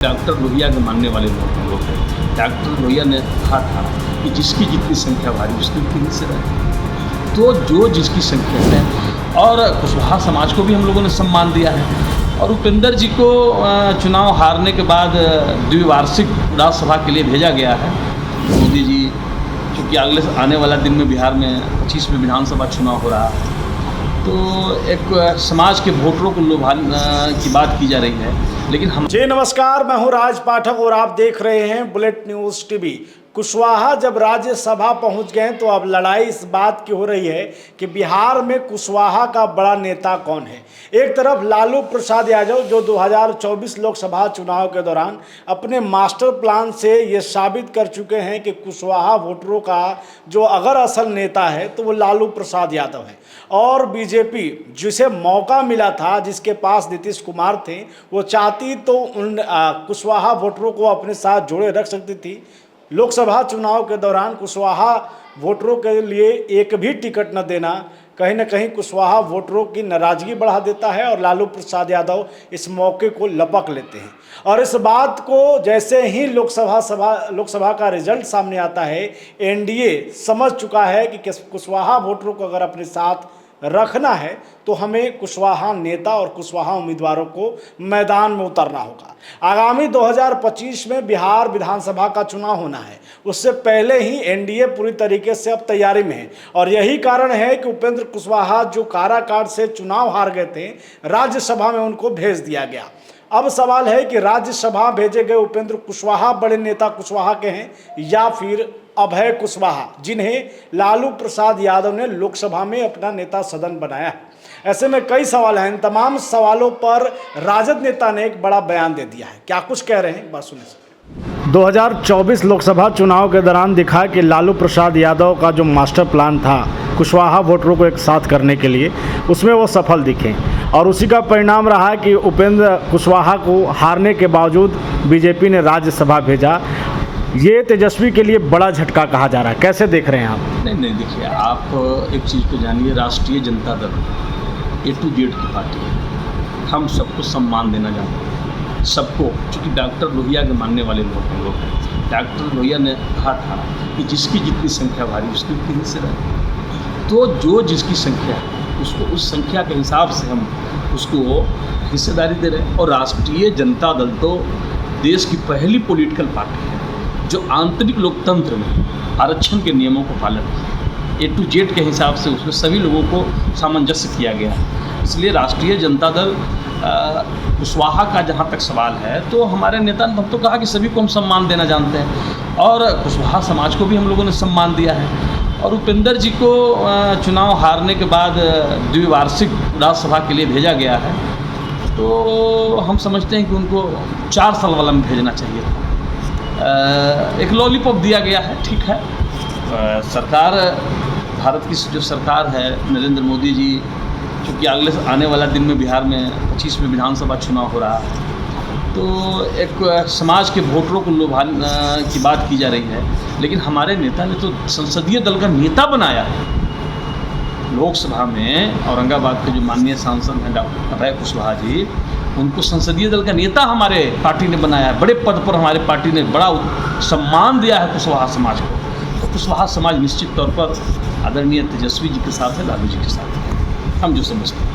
Doctor Lohia के मानने वाले लोग हैं। डॉक्टर लोहिया ने कहा था कि जिसकी जितनी संख्या भारी उसकी उतनी हिस्सेदारी। तो जो जिसकी संख्या है, और कुशवाहा समाज को भी हम लोगों ने सम्मान दिया है। और उपेंद्र जी को चुनाव हारने के बाद द्विवार्षिक राज्यसभा के लिए भेजा गया है। मोदी जी चूँकि अगले आने वाला दिन में बिहार में 25 में विधानसभा चुनाव हो रहा है, तो एक समाज के वोटरों को लुभाने की बात की जा रही है। लेकिन हम जी नमस्कार, मैं हूं राज पाठक और आप देख रहे हैं बुलेट न्यूज़ टीवी। कुशवाहा जब राज्यसभा पहुंच गए तो अब लड़ाई इस बात की हो रही है कि बिहार में कुशवाहा का बड़ा नेता कौन है। एक तरफ लालू प्रसाद यादव जो 2024 लोकसभा चुनाव के दौरान अपने मास्टर प्लान से ये साबित कर चुके हैं कि कुशवाहा वोटरों का जो अगर असल नेता है तो वो लालू प्रसाद यादव है। और बीजेपी जिसे मौका मिला था, जिसके पास नीतीश कुमार थे, वो चाहती तो उन कुशवाहा वोटरों को अपने साथ जोड़े रख सकती थी। लोकसभा चुनाव के दौरान कुशवाहा वोटरों के लिए एक भी टिकट न देना कहीं न कहीं कुशवाहा वोटरों की नाराजगी बढ़ा देता है और लालू प्रसाद यादव इस मौके को लपक लेते हैं। और इस बात को जैसे ही लोकसभा का रिजल्ट सामने आता है, एनडीए समझ चुका है कि कुशवाहा वोटरों को अगर अपने साथ रखना है तो हमें कुशवाहा नेता और कुशवाहा उम्मीदवारों को मैदान में उतरना होगा। आगामी 2025 में बिहार विधानसभा का चुनाव होना है। उससे पहले ही एनडीए पूरी तरीके से अब तैयारी में है और यही कारण है कि उपेंद्र कुशवाहा जो काराकाट से चुनाव हार गए थे, राज्यसभा में उनको भेज दिया गया। अब सवाल है कि राज्यसभा भेजे गए उपेंद्र कुशवाहा बड़े नेता कुशवाहा के हैं या फिर अभय कुशवाहा, जिन्हें लालू प्रसाद यादव ने लोकसभा में अपना नेता सदन बनाया है। ऐसे में कई सवाल हैं। इन तमाम सवालों पर राजद नेता ने एक बड़ा बयान दे दिया है। क्या कुछ कह रहे हैं, एक बात सुनिए। 2024 लोकसभा चुनाव के दौरान दिखा कि लालू प्रसाद यादव का जो मास्टर प्लान था कुशवाहा वोटरों को एक साथ करने के लिए, उसमें वो सफल दिखे और उसी का परिणाम रहा कि उपेंद्र कुशवाहा को हारने के बावजूद बीजेपी ने राज्यसभा भेजा। ये तेजस्वी के लिए बड़ा झटका कहा जा रहा है, कैसे देख रहे हैं आप? नहीं देखिए, आप एक चीज़ को जानिए, राष्ट्रीय Janata Dal A to Z की पार्टी है। हम सबको सम्मान देना चाहते हैं, सबको, चूँकि डॉक्टर लोहिया के मानने वाले लोग हैं। डॉक्टर लोहिया ने कहा था कि जिसकी जितनी संख्या भारी उसकी उतनी हिस्सेदारी। तो जो जिसकी संख्या है उसको उस संख्या के हिसाब से हम उसको हिस्सेदारी दे रहे हैं। और राष्ट्रीय जनता दल तो देश की पहली पॉलिटिकल पार्टी है जो आंतरिक लोकतंत्र में आरक्षण के नियमों को पालन A to Z के हिसाब से उसमें सभी लोगों को सामंजस्य किया गया है। इसलिए राष्ट्रीय जनता दल कुशवाहा का जहाँ तक सवाल है, तो हमारे नेता ने तो कहा कि सभी को हम सम्मान देना जानते हैं और कुशवाहा समाज को भी हम लोगों ने सम्मान दिया है। और उपेंद्र जी को चुनाव हारने के बाद द्विवार्षिक राज्यसभा के लिए भेजा गया है, तो हम समझते हैं कि उनको 4 साल वाला में भेजना चाहिए था। एक लॉलीपॉप दिया गया है, ठीक है। सरकार, भारत की जो सरकार है, नरेंद्र मोदी जी, चूँकि अगले आने वाला दिन में बिहार में 25 में विधानसभा चुनाव हो रहा है, तो एक समाज के वोटरों को लुभाने की बात की जा रही है। लेकिन हमारे नेता ने तो संसदीय दल का नेता बनाया है। लोकसभा में औरंगाबाद के जो माननीय सांसद हैं डॉक्टर अभय कुशवाहा जी, उनको संसदीय दल का नेता हमारे पार्टी ने बनाया है। बड़े पद पर हमारे पार्टी ने बड़ा सम्मान दिया है कुशवाहा समाज को। तो कुशवाहा समाज निश्चित तौर पर आदरणीय तेजस्वी जी के साथ है, लालू जी के साथ है, हम जो समझते हैं।